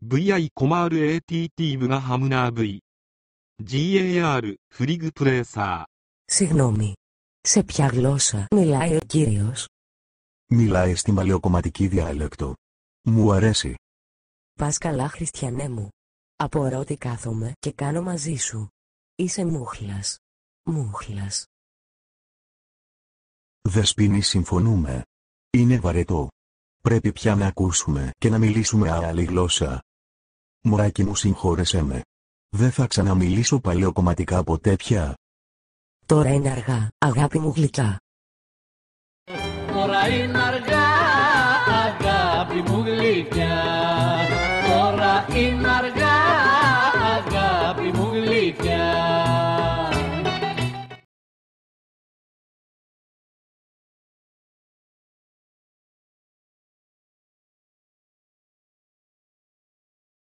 VI コマール ATT ブガハムナー V GAR フリグプレーサー. Συγγνώμη. Σε ποια γλώσσα μιλάει ο κύριος? Μιλάει στη μαλλιοκομματική διάλεκτο. Μου αρέσει. Πας καλά, χριστιανέ μου. Απορώ ότι κάθομαι και κάνω μαζί σου. Είσαι μούχλας. Μούχλας. Δεσποίνη, συμφωνούμε. Είναι βαρετό. Πρέπει πια να ακούσουμε και να μιλήσουμε άλλη γλώσσα. Μωράκι μου, συγχώρεσέ με. Δεν θα ξαναμιλήσω παλαιοκομματικά ποτέ πια. Τώρα είναι αργά, αγάπη μου γλυκιά. Τώρα είναι αργά, αγάπη μου γλυκιά. Τώρα είναι